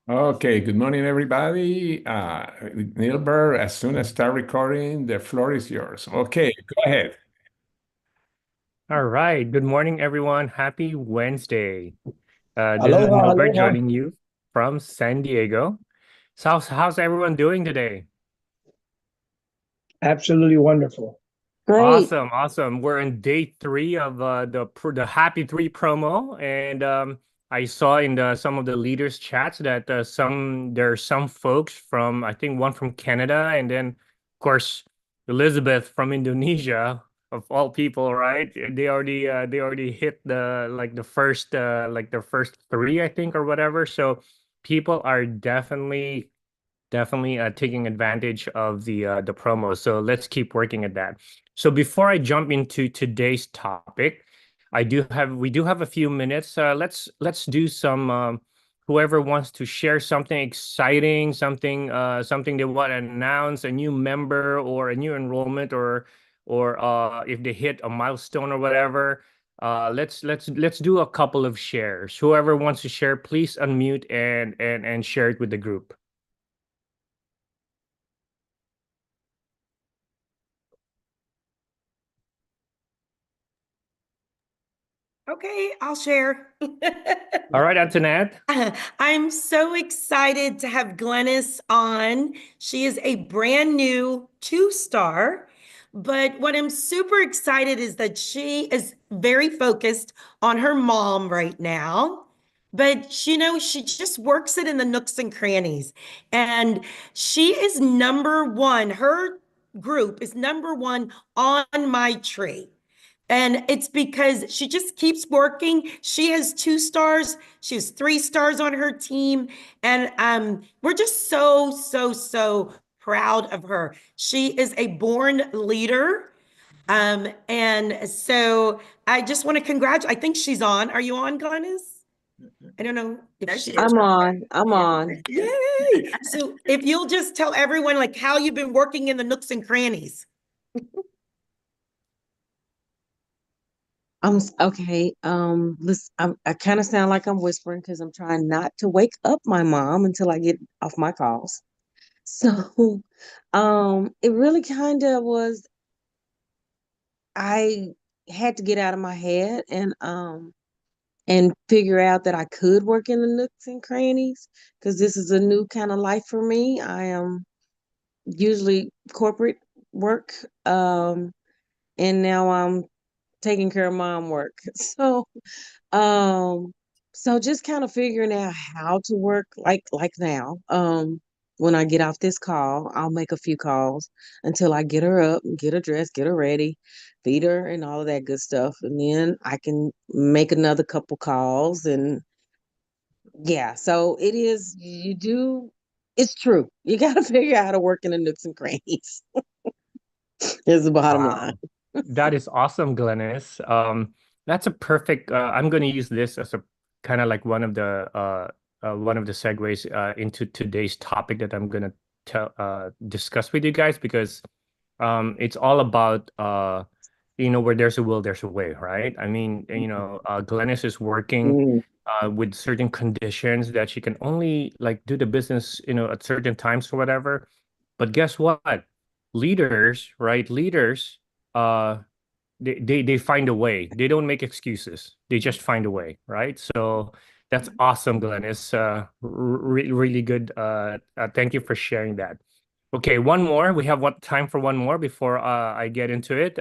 Okay, good morning, everybody. Nilbert, as soon as I start recording, the floor is yours. Okay, go ahead. All right. Good morning, everyone. Happy Wednesday. This is Aloha, Nilbert aloha. joining you from San Diego. So how's everyone doing today? Absolutely wonderful. Great. Awesome, awesome. We're in day three of the Happy Three promo, and I saw in some of the leaders' chats that there are some folks from I think one from Canada, and then of course Elizabeth from Indonesia, of all people, right? They already hit the first the first three, I think, or whatever. So people are definitely taking advantage of the promo. So let's keep working at that. So before I jump into today's topic, we do have a few minutes. Let's do some whoever wants to share something exciting, something they want to announce, a new member or a new enrollment or if they hit a milestone or whatever. Let's do a couple of shares. Whoever wants to share, please unmute and share it with the group. Okay, I'll share. All right, Antoinette. I'm so excited to have Glennis on. She is a brand new two-star, but what I'm super excited is that she is very focused on her mom right now. But she just works it in the nooks and crannies. And she is number one. Her group is number one on my tree. And it's because she just keeps working. She has two stars. She has three stars on her team. And we're just so, so, so proud of her. She is a born leader. And so I just want to congratulate. I think she's on. Are you on, Glennis? I don't know if There she she is. is. I'm on. I'm on. Yay. So if you'll just tell everyone like how you've been working in the nooks and crannies. Okay. Listen, I kind of sound like I'm whispering because I'm trying not to wake up my mom until I get off my calls. So, it really kind of was. I had to get out of my head and figure out that I could work in the nooks and crannies because this is a new kind of life for me. I am usually corporate work, and now I'm taking care of mom work. Um, so just kind of figuring out how to work like now. When I get off this call, I'll make a few calls until I get her up, get her dressed, get her ready, feed her and all of that good stuff. And then I can make another couple calls and yeah, so it is you do it's true. You gotta figure out how to work in the nooks and crannies is the bottom line. Wow. That is awesome, Glennis. That's a perfect. I'm going to use this as a kind of like one of the segues into today's topic that I'm going to discuss with you guys because it's all about where there's a will, there's a way, right? I mean, Glennis is working Mm. with certain conditions that she can only like do the business, at certain times or whatever. But guess what? Leaders, right? Leaders, uh, they find a way. They don't make excuses. They just find a way, right? So that's awesome, Glenn. It's really good. Thank you for sharing that. Okay, one more. We have what time for one more before I get into it.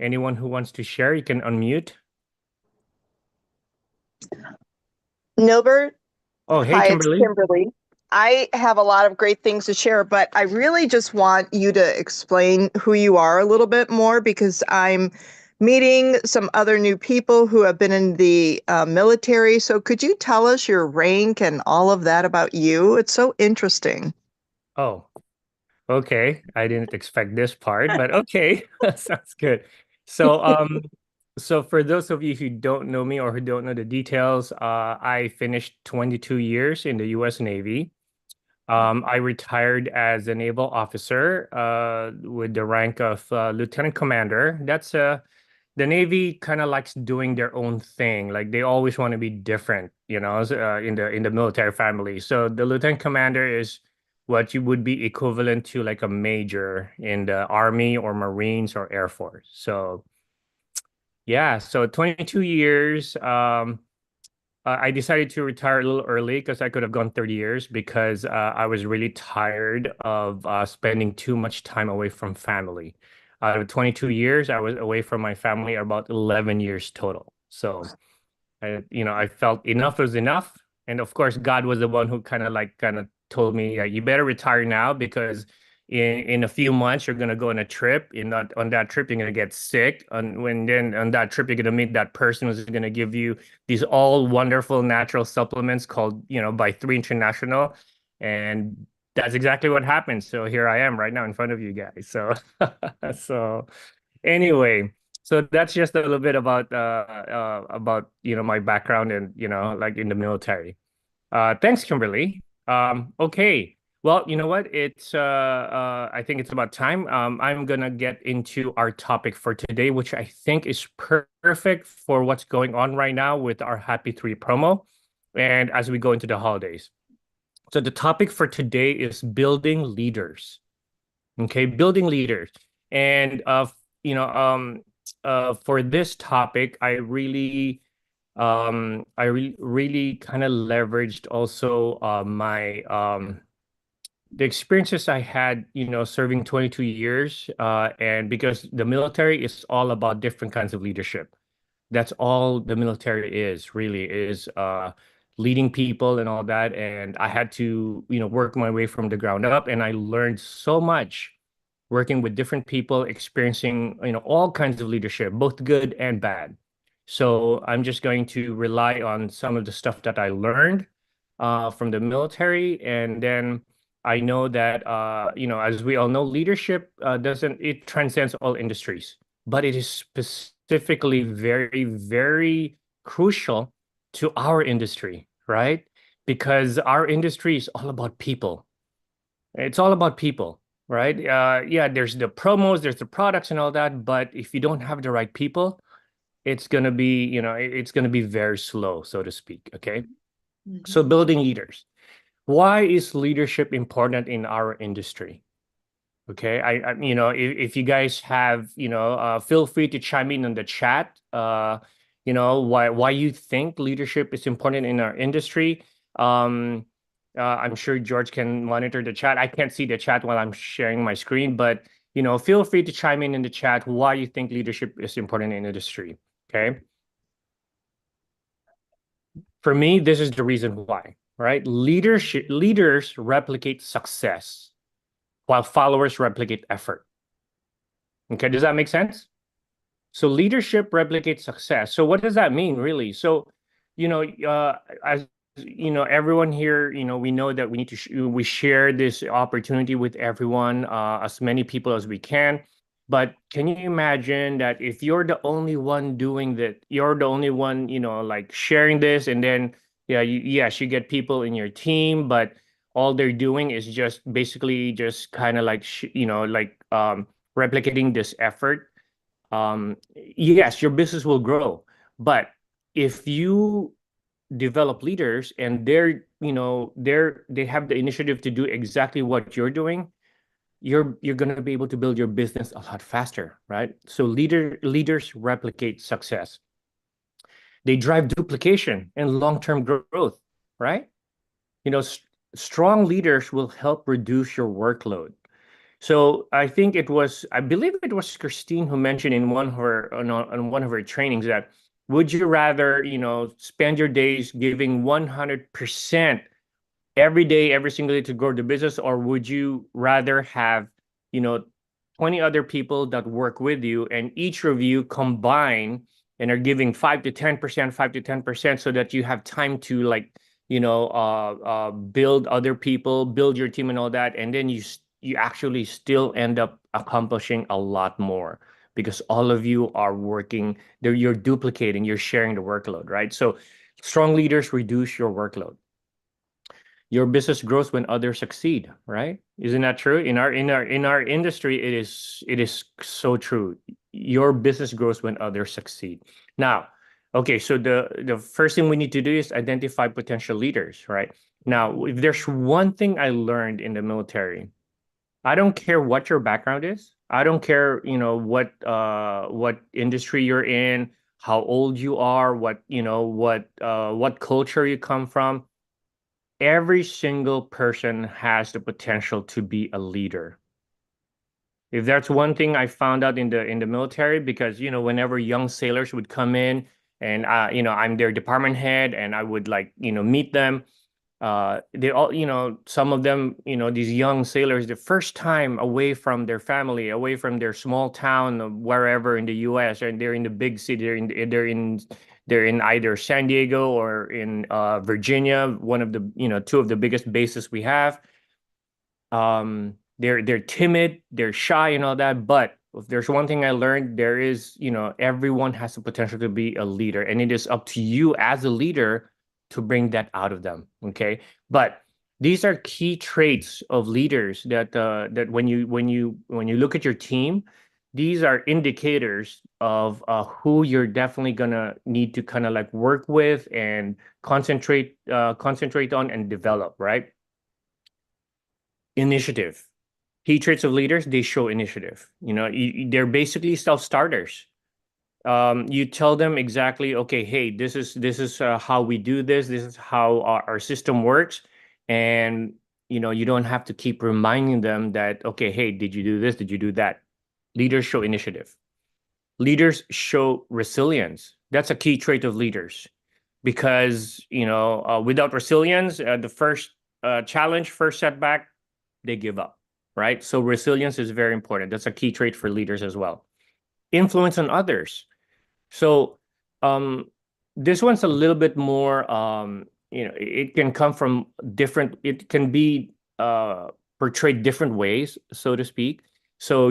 Anyone who wants to share, you can unmute. Nilbert, Oh, hey, hi, it's Kimberly. Kimberly. I have a lot of great things to share, but I really just want you to explain who you are a little bit more because I'm meeting some other new people who have been in the military. So could you tell us your rank and all of that about you? It's so interesting. Oh, okay. I didn't expect this part, but okay. Sounds good. So, so for those of you who don't know me or who don't know the details, I finished 22 years in the U.S. Navy. I retired as a naval officer, with the rank of lieutenant commander. The Navy kind of likes doing their own thing. Like they always want to be different. in the military family. So the lieutenant commander is what you would be equivalent to like a major in the Army or Marines or Air Force. So yeah, so 22 years. I decided to retire a little early because I could have gone 30 years because I was really tired of spending too much time away from family. Out of 22 years, I was away from my family about 11 years total. So I felt enough was enough. And of course, God was the one who kind of told me, yeah, you better retire now because in a few months you're gonna go on a trip. On that trip, you're gonna get sick. Then on that trip, you're gonna meet that person who's gonna give you these all wonderful natural supplements called, by 3 International. And that's exactly what happened. So here I am right now in front of you guys. So so anyway. So that's just a little bit about my background and like in the military. Thanks, Kimberly. Okay. Well, you know what? I think it's about time. I'm gonna get into our topic for today, which I think is perfect for what's going on right now with our Happy 3 promo, and as we go into the holidays. So the topic for today is building leaders. Okay, building leaders, and for this topic, I really kind of leveraged also my the experiences I had, serving 22 years, and because the military is all about different kinds of leadership. That's all the military is really is leading people and all that. And I had to, work my way from the ground up, and I learned so much working with different people, experiencing, all kinds of leadership, both good and bad. So I'm just going to rely on some of the stuff that I learned from the military. And then I know that, as we all know, leadership it transcends all industries, but it is specifically very, very crucial to our industry, right? Because our industry is all about people. It's all about people, right? Yeah, there's the promos, there's the products and all that, but if you don't have the right people, it's gonna be very slow, so to speak. Okay. So building leaders. Why is leadership important in our industry? Okay, if you guys have, feel free to chime in on the chat. Why you think leadership is important in our industry. I'm sure George can monitor the chat. I can't see the chat while I'm sharing my screen, but feel free to chime in the chat why you think leadership is important in industry. Okay. For me, this is the reason why, right? Leaders replicate success while followers replicate effort. Okay, does that make sense? So leadership replicates success. So what does that mean, really? So, as everyone here, we know that we need to we share this opportunity with everyone, as many people as we can. But can you imagine that if you're the only one doing that, you're the only one, like sharing this, and then yes, you get people in your team, but all they're doing is just basically just kind of like replicating this effort. Yes, your business will grow, but if you develop leaders and they have the initiative to do exactly what you're doing, you're going to be able to build your business a lot faster, right? So leaders replicate success. They drive duplication and long-term growth, right? Strong leaders will help reduce your workload. So I believe it was Christine who mentioned in on one of her trainings that would you rather, spend your days giving 100% every day, every single day to grow the business, or would you rather have, 20 other people that work with you and each of you combine and are giving 5 to 10%, 5 to 10%, so that you have time to build other people, build your team and all that, and then you actually still end up accomplishing a lot more because all of you are working there. You're duplicating, you're sharing the workload, right? So strong leaders reduce your workload. Your business grows when others succeed, right? Isn't that true? In our industry, it is so true. Your business grows when others succeed. Now, Okay, so the first thing we need to do is identify potential leaders, right? Now, if there's one thing I learned in the military, I don't care what your background is. I don't care, what industry you're in, how old you are, what culture you come from. Every single person has the potential to be a leader. If that's one thing I found out in the military, because whenever young sailors would come in and I'm their department head and I would meet them, they all, some of them, these young sailors, the first time away from their family, away from their small town, wherever in the US, and they're in the big city, they're in either San Diego or in Virginia, one of the, two of the biggest bases we have. They're timid, they're shy and all that, but if there's one thing I learned, there is, everyone has the potential to be a leader, and it is up to you as a leader to bring that out of them. Okay, but these are key traits of leaders that when you look at your team, these are indicators of who you're definitely gonna need to kind of like work with and concentrate on and develop, right? Initiative. Key traits of leaders, they show initiative. They're basically self-starters. You tell them exactly, okay, hey, this is how we do this. This is how our system works, and you don't have to keep reminding them that, okay, hey, did you do this? Did you do that? Leaders show initiative. Leaders show resilience. That's a key trait of leaders, because without resilience, the first challenge, first setback, they give up, right? So resilience is very important. That's a key trait for leaders as well. Influence on others. So um, this one's a little bit more, it can come from it can be portrayed different ways, so to speak. So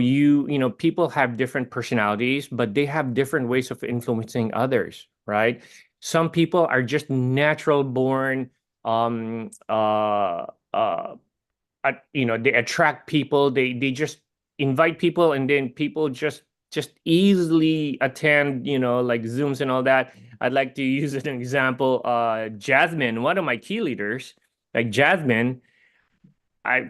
people have different personalities, but they have different ways of influencing others, right? Some people are just natural born, they attract people, they just invite people, and then people just easily attend, like Zooms and all that. I'd like to use an example. Jasmine, one of my key leaders, like Jasmine,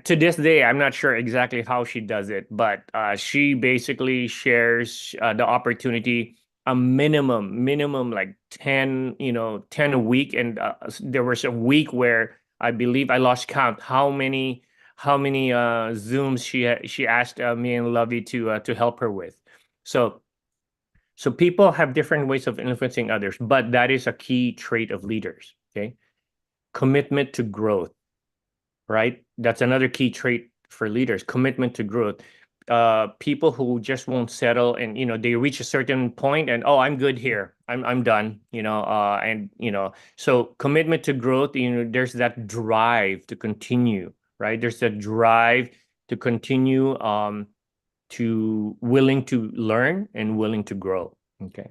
to this day, I'm not sure exactly how she does it, but she basically shares the opportunity a minimum like 10, 10 a week. And there was a week where I believe I lost count how many Zooms she asked me and Lovey to help her with. So people have different ways of influencing others, but that is a key trait of leaders. Okay, commitment to growth, right? That's another key trait for leaders, commitment to growth. People who just won't settle, and they reach a certain point and, oh, I'm good here. I'm done, and so commitment to growth, there's that drive to continue, right? There's that drive to continue, to willing to learn and willing to grow. Okay.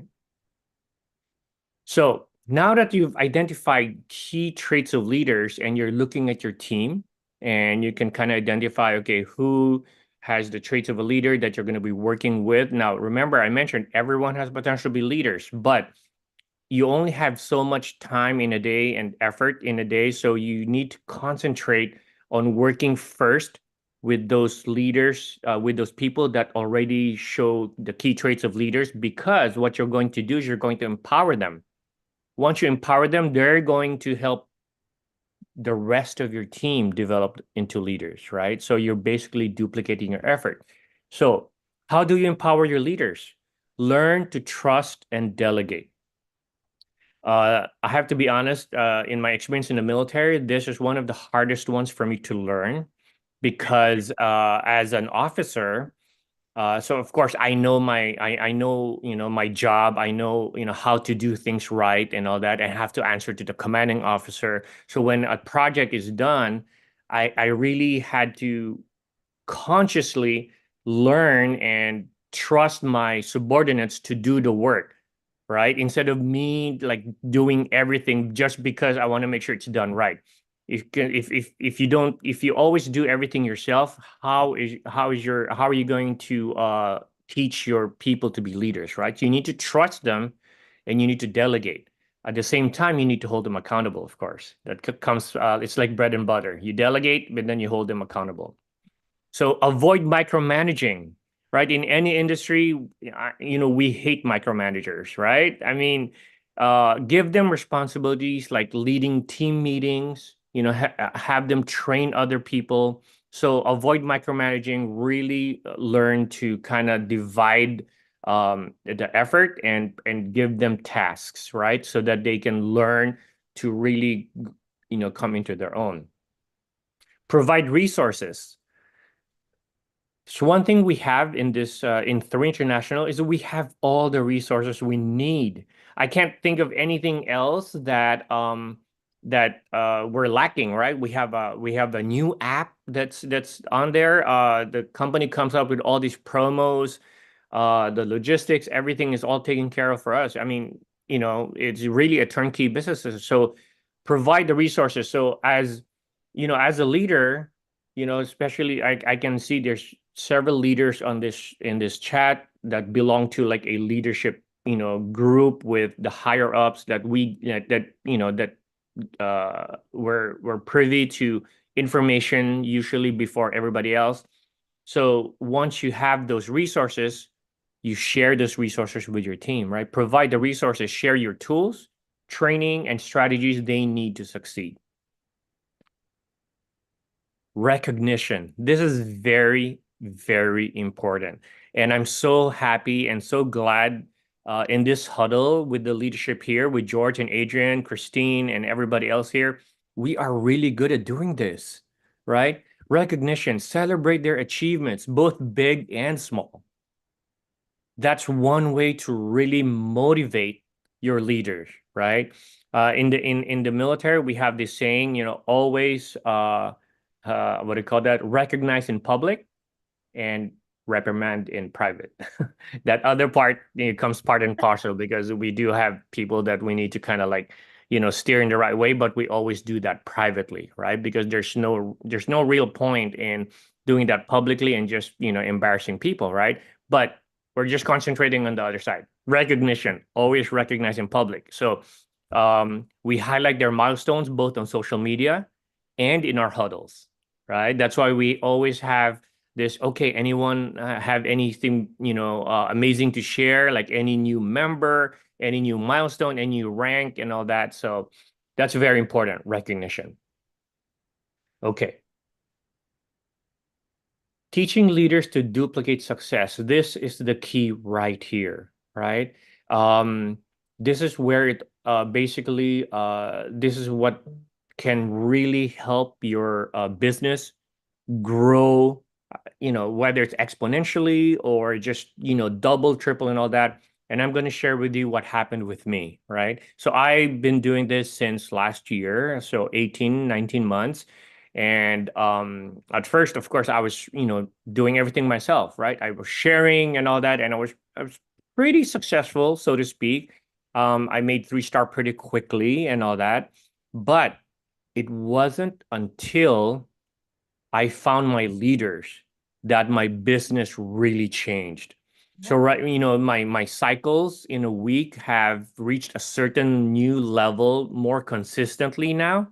So now that you've identified key traits of leaders and you're looking at your team, and you can kind of identify, okay, who has the traits of a leader that you're going to be working with. Now, remember, I mentioned everyone has potential to be leaders, but you only have so much time in a day and effort in a day. So you need to concentrate on working first with those leaders, with those people that already show the key traits of leaders, because what you're going to do is you're going to empower them. Once you empower them, they're going to help the rest of your team develop into leaders, right? So you're basically duplicating your effort. So how do you empower your leaders? Learn to trust and delegate. I have to be honest, in my experience in the military, this is one of the hardest ones for me to learn, because as an officer, so of course I know my job. I know how to do things right and all that, and have to answer to the commanding officer. So when a project is done, I really had to consciously learn and trust my subordinates to do the work, right? Instead of me like doing everything just because I want to make sure it's done right. If you always do everything yourself, how are you going to teach your people to be leaders, right? You need to trust them and you need to delegate. At the same time, you need to hold them accountable, of course. That comes, it's like bread and butter. You delegate, but then you hold them accountable. So avoid micromanaging, right? In any industry, we hate micromanagers, right? I mean, give them responsibilities like leading team meetings, have them train other people. So avoid micromanaging, really learn to kind of divide the effort and give them tasks, right? So that they can learn to really, come into their own. Provide resources. So one thing we have in this in 3 International is that we have all the resources we need. I can't think of anything else that we're lacking, right? We have a new app that's on there. The company comes up with all these promos, the logistics, everything is all taken care of for us. I mean, it's really a turnkey business. So provide the resources. So as a leader, especially I can see there's several leaders in this chat that belong to like a leadership, group with the higher ups that we're privy to information usually before everybody else. So once you have those resources, you share those resources with your team, right? Provide the resources, share your tools, training, and strategies they need to succeed. Recognition. This is very, very important. And I'm so happy and so glad in this huddle with the leadership here, with George and Adrian, Christine, and everybody else here. We are really good at doing this, right? Recognition, celebrate their achievements, both big and small. That's one way to really motivate your leaders, right? In the military, we have this saying, always what do you call that? Recognize in public and reprimand in private. That other part comes part and parcel because we do have people that we need to kind of like, steer in the right way, but we always do that privately, right? Because there's no real point in doing that publicly and just, embarrassing people, right? But we're just concentrating on the other side. Recognition, always recognize in public. So we highlight their milestones both on social media and in our huddles, right? That's why we always have this, okay, anyone have anything, amazing to share, like any new member, any new milestone, any new rank and all that. So that's very important, recognition. Okay. Teaching leaders to duplicate success. This is the key right here, right? This is where it basically, this is what can really help your business grow, whether it's exponentially or just, double, triple and all that. And I'm going to share with you what happened with me, right? So I've been doing this since last year, so 18, 19 months. And at first, of course, I was, doing everything myself, right? I was sharing and all that, and I was pretty successful, so to speak. I made 3-star pretty quickly and all that. But it wasn't until I found my leaders that my business really changed. So right, my cycles in a week have reached a certain new level more consistently now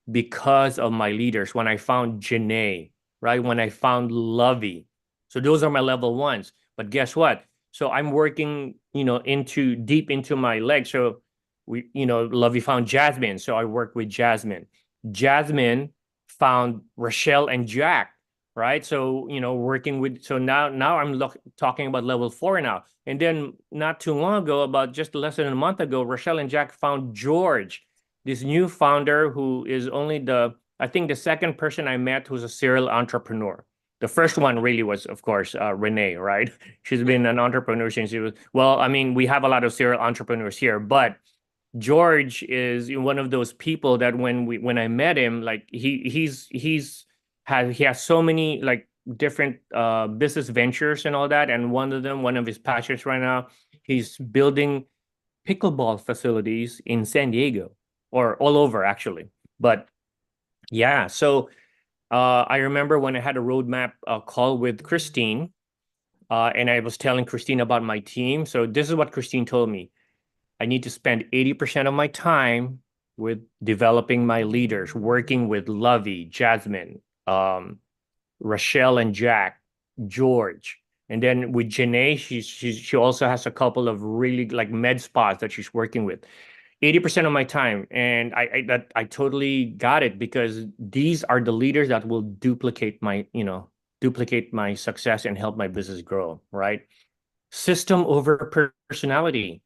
because of my leaders. When I found Janae, right? When I found Lovey. So those are my level ones. But guess what? So I'm working, deep into my legs. So Lovey found Jasmine. So I work with Jasmine. Jasmine found Rochelle and Jack, right? So, working with, so now I'm talking about level 4 now. And then not too long ago, about just less than a month ago, Rochelle and Jack found George, this new founder who is only I think the second person I met who's a serial entrepreneur. The first one really was, of course, Renee, right? She's been an entrepreneur since she was, well, I mean, we have a lot of serial entrepreneurs here, but George is one of those people that when I met him, like he has so many like different business ventures and all that. And one of his passions right now, he's building pickleball facilities in San Diego or all over actually. But yeah, so I remember when I had a roadmap call with Christine, and I was telling Christine about my team. So this is what Christine told me. I need to spend 80% of my time with developing my leaders, working with Lovey, Jasmine, Rochelle and Jack, George. And then with Janae, she also has a couple of really like med spas that she's working with. 80% of my time. And I totally got it, because these are the leaders that will duplicate my success and help my business grow, right? System over personality.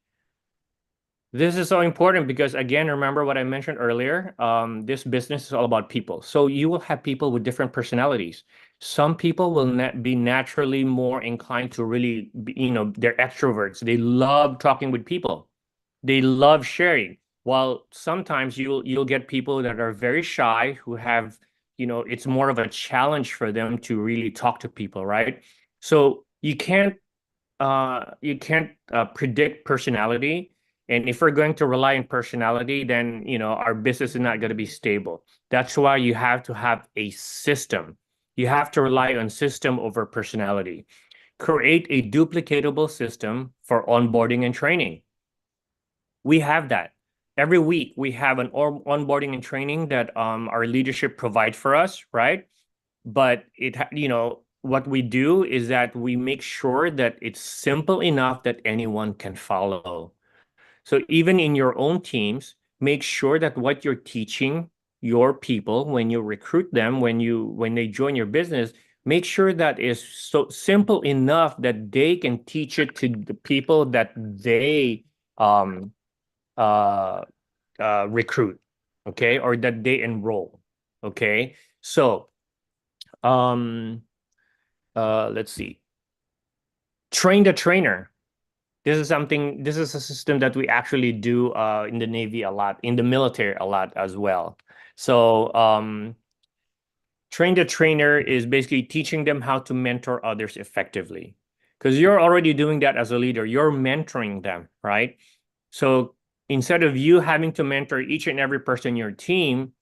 This is so important because, again, remember what I mentioned earlier. This business is all about people. So you will have people with different personalities. Some people will be naturally more inclined to really, they're extroverts. They love talking with people. They love sharing. While sometimes you'll get people that are very shy, who have, it's more of a challenge for them to really talk to people, right? So you can't predict personality. And if we're going to rely on personality, then our business is not going to be stable. That's why you have to have a system. You have to rely on system over personality. Create a duplicatable system for onboarding and training. We have that. Every week we have an onboarding and training that our leadership provides for us, right? But what we do is that we make sure that it's simple enough that anyone can follow. So even in your own teams, make sure that what you're teaching your people when you recruit them, when they join your business, make sure that is so simple enough that they can teach it to the people that they um, uh, recruit, okay, or that they enroll, okay. So let's see. Train the trainer. This is a system that we actually do in the Navy a lot, in the military a lot as well. So train the trainer is basically teaching them how to mentor others effectively. Because you're already doing that as a leader. You're mentoring them, right? So instead of you having to mentor each and every person in your team,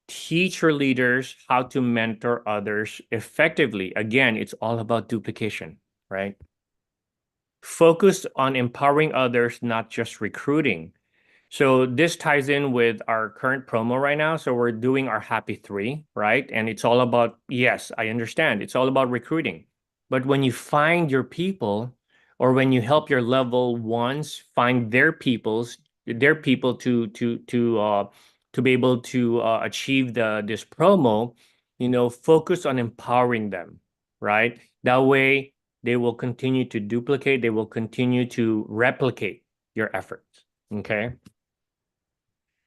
teach your leaders how to mentor others effectively. Again, it's all about duplication, right? Focus on empowering others, not just recruiting. So this ties in with our current promo right now. So we're doing our Happy 3, right? And it's all about, yes, I understand. It's all about recruiting. But when you find your people, or when you help your level ones find their people to be able to achieve this promo, focus on empowering them, right? That way they will continue to duplicate, they will continue to replicate your efforts. Okay.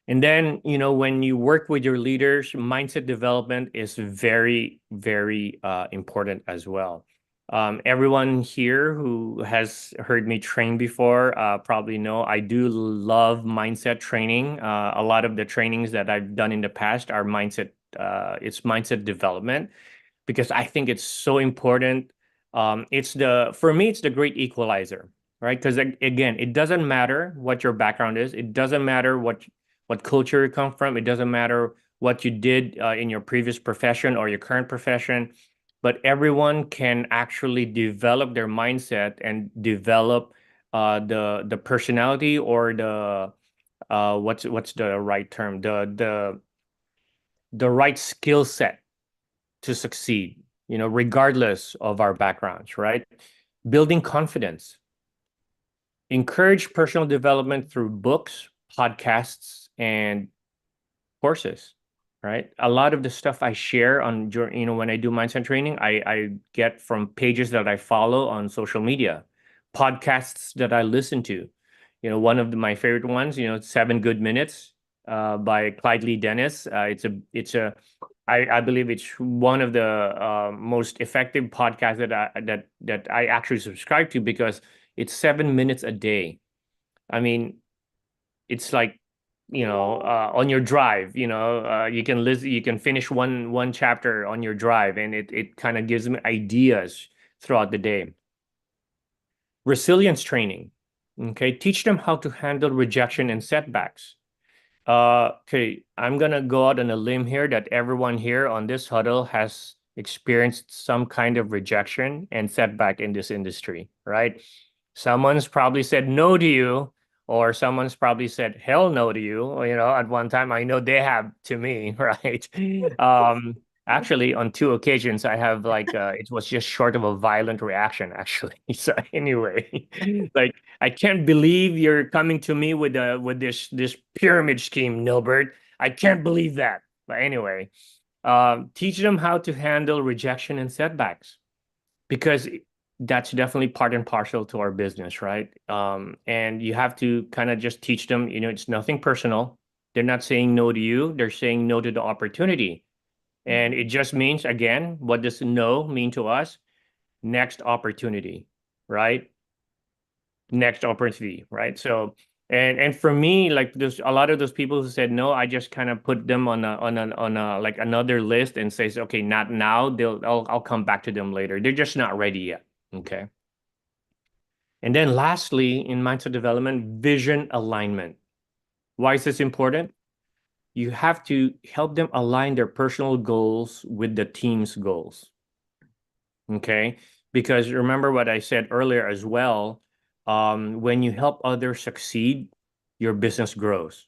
And then, when you work with your leaders, mindset development is very, very important as well. Everyone here who has heard me train before probably know I do love mindset training. A lot of the trainings that I've done in the past are it's mindset development, because I think it's so important. For me, it's the great equalizer, right? Because again, it doesn't matter what your background is. It doesn't matter what culture you come from. It doesn't matter what you did in your previous profession or your current profession, but everyone can actually develop their mindset and develop the personality, or the what's the right term, the right skill set to succeed, regardless of our backgrounds, right? Building confidence. Encourage personal development through books, podcasts, and courses, right? A lot of the stuff I share when I do mindset training, I get from pages that I follow on social media, podcasts that I listen to. One of my favorite ones, 7 Good Minutes by Clyde Lee Dennis. I believe it's one of the most effective podcasts that I actually subscribe to, because it's 7 minutes a day. I mean, it's like, on your drive, you can listen, you can finish one chapter on your drive, and it kind of gives me ideas throughout the day. Resilience training. Okay, teach them how to handle rejection and setbacks. Okay, I'm gonna go out on a limb here that everyone here on this huddle has experienced some kind of rejection and setback in this industry, right? Someone's probably said no to you, or someone's probably said hell no to you, at one time. I know they have to me, right? Actually, on two occasions, I have it was just short of a violent reaction, actually. So anyway, like I can't believe you're coming to me with this pyramid scheme, Nilbert. I can't believe that. But anyway, teach them how to handle rejection and setbacks, because that's definitely part and parcel to our business, right? And you have to kind of just teach them, it's nothing personal. They're not saying no to you, they're saying no to the opportunity. And it just means, again, what does no mean to us? Next opportunity, right? Next opportunity, right? So, and for me, like there's a lot of those people who said no, I just kind of put them on a like another list and says, okay, not now. I'll come back to them later. They're just not ready yet. Okay. And then lastly, in mindset development, vision alignment. Why is this important? You have to help them align their personal goals with the team's goals. Okay. Because remember what I said earlier as well, when you help others succeed, your business grows,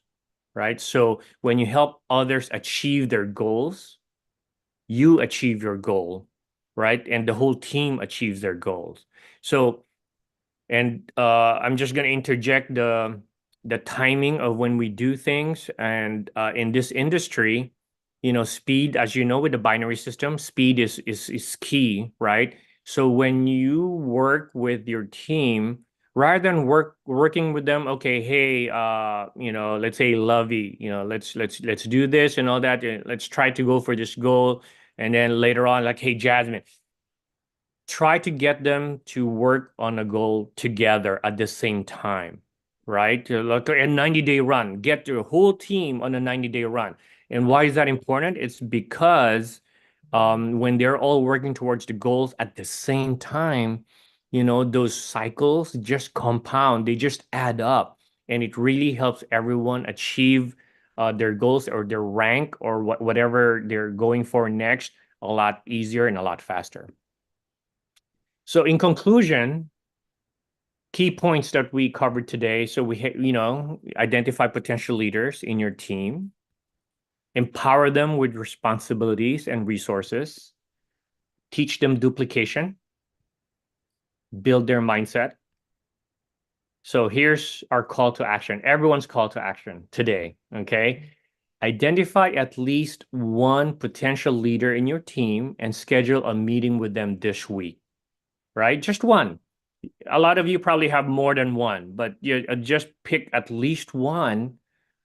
right? So when you help others achieve their goals, you achieve your goal, right? And the whole team achieves their goals. So, and I'm just going to interject the timing of when we do things. And in this industry, speed, as you know, with the binary system, speed is key, right? So when you work with your team, rather than working with them, okay, hey, let's say Lovey, let's do this and all that. Let's try to go for this goal. And then later on, like, hey, Jasmine, try to get them to work on a goal together at the same time, right? Like a 90-day run, get your whole team on a 90-day run. And why is that important? It's because when they're all working towards the goals at the same time, those cycles just compound, they just add up, and it really helps everyone achieve their goals or their rank or whatever they're going for next a lot easier and a lot faster. So in conclusion, key points that we covered today. So we, identify potential leaders in your team, empower them with responsibilities and resources, teach them duplication, build their mindset. So here's our call to action, everyone's call to action today, okay? Identify at least one potential leader in your team and schedule a meeting with them this week, right? Just one. A lot of you probably have more than one, but you just pick at least one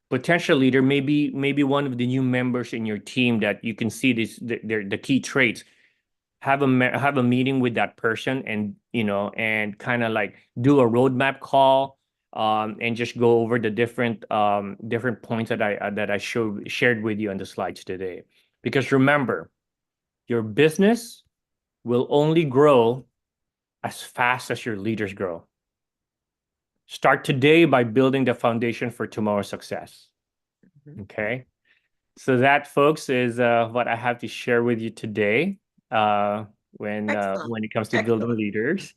potential leader, maybe one of the new members in your team that you can see the key traits. Have a meeting with that person, and and kind of like do a roadmap call, and just go over the different points that I shared with you on the slides today. Because remember, your business will only grow as fast as your leaders grow. Start today by building the foundation for tomorrow's success. Okay. So that, folks, is what I have to share with you today when it comes to building leaders.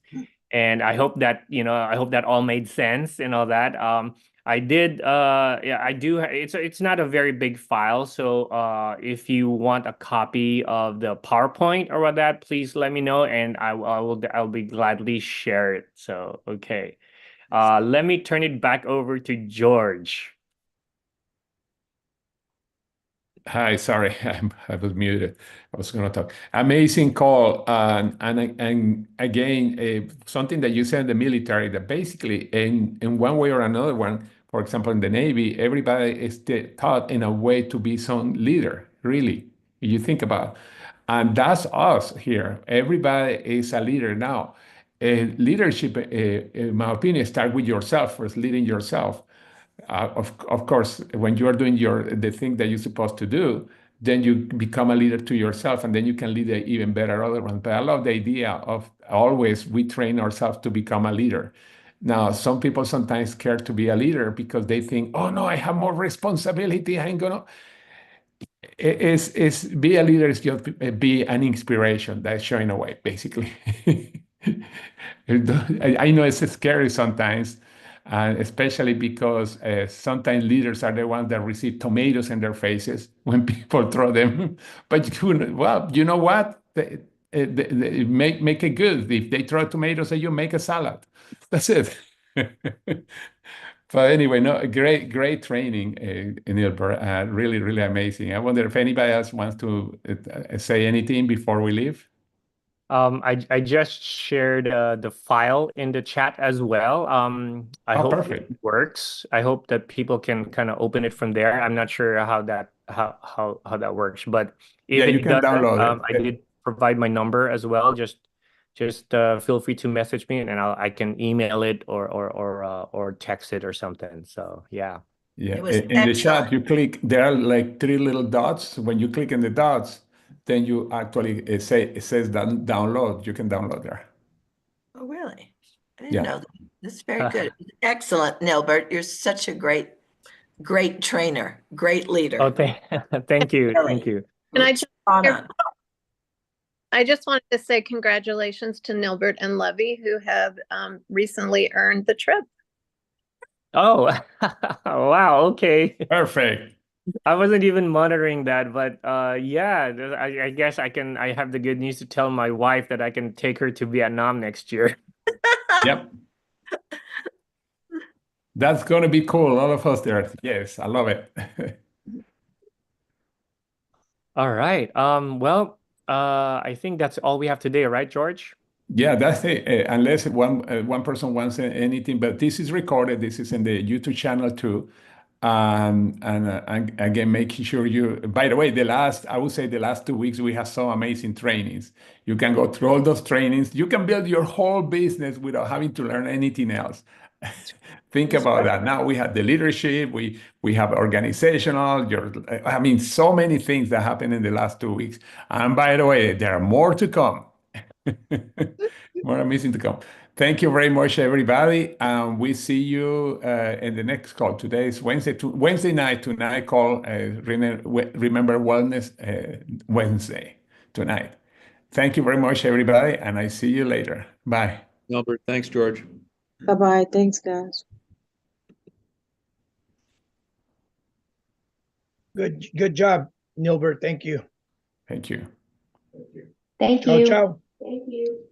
And I hope that, all made sense and all that. I did, yeah, I do. It's not a very big file. So if you want a copy of the PowerPoint or what that, please let me know, and I'll be gladly share it. So, okay. Let me turn it back over to George. Hi, sorry, I was muted. I was going to talk. Amazing call, and again, something that you said in the military, that basically in one way or another one, for example, in the Navy, everybody is taught in a way to be some leader. Really, you think about, and that's us here. Everybody is a leader now. Leadership, in my opinion, start with yourself first, leading yourself. Of course, when you are doing the thing that you're supposed to do, then you become a leader to yourself, and then you can lead a even better other one. But I love the idea of always we train ourselves to become a leader. Now, some people sometimes scared to be a leader because they think, "Oh no, I have more responsibility. I'm gonna." Is be a leader is just be an inspiration that's showing away, basically. I know it's scary sometimes, especially because sometimes leaders are the ones that receive tomatoes in their faces when people throw them. But well, you know what? Make it good. If they throw tomatoes at you, make a salad. That's it. But anyway, no, great training, Nilbert. Really, really amazing. I wonder if anybody else wants to say anything before we leave. I just shared the file in the chat as well. I Oh, hope perfect. it works. I hope that people can kind of open it from there. I'm not sure how that works, but Yeah, if you it can doesn't, download I it. did provide my number as well. Just feel free to message me, and I can email it or text it or something. So yeah. Yeah, It was in the chat, excellent. you click, there are like three little dots. When you click in the dots, then you actually, it says download. You can download there. Oh, really? I didn't Yeah. know that. That's very good. Excellent, Nilbert. You're such a great trainer, great Oh, leader. thank you. Really. Thank you. And I just, Spot on. I just wanted to say congratulations to Nilbert and Levy, who have recently earned the trip. Oh, wow. Okay. Perfect. I wasn't even monitoring that, but yeah, I guess I have the good news to tell my wife that I can take her to Vietnam next year. Yep. That's going to be cool. All of us there. Yes, I love it. All right. Well, I think that's all we have today, right, George? Yeah, that's it. Unless one person wants anything, but this is recorded. This is in the YouTube channel too. And again, making sure you. By the way, I would say the last 2 weeks we have some amazing trainings. You can go through all those trainings. You can build your whole business without having to learn anything else. Think That's about right. that. Now we have the leadership. We have organizational. I mean, so many things that happened in the last 2 weeks. And by the way, there are more to come. More amazing to come. Thank you very much, everybody. We see you in the next call. Today is Wednesday night. Tonight call. Remember Wellness Wednesday tonight. Thank you very much, everybody, and I see you later. Bye. Albert, thanks, George. Bye-bye. Thanks, guys. Good job, Nilbert. Thank you. Thank you. Thank Ciao, you. ciao. Thank you.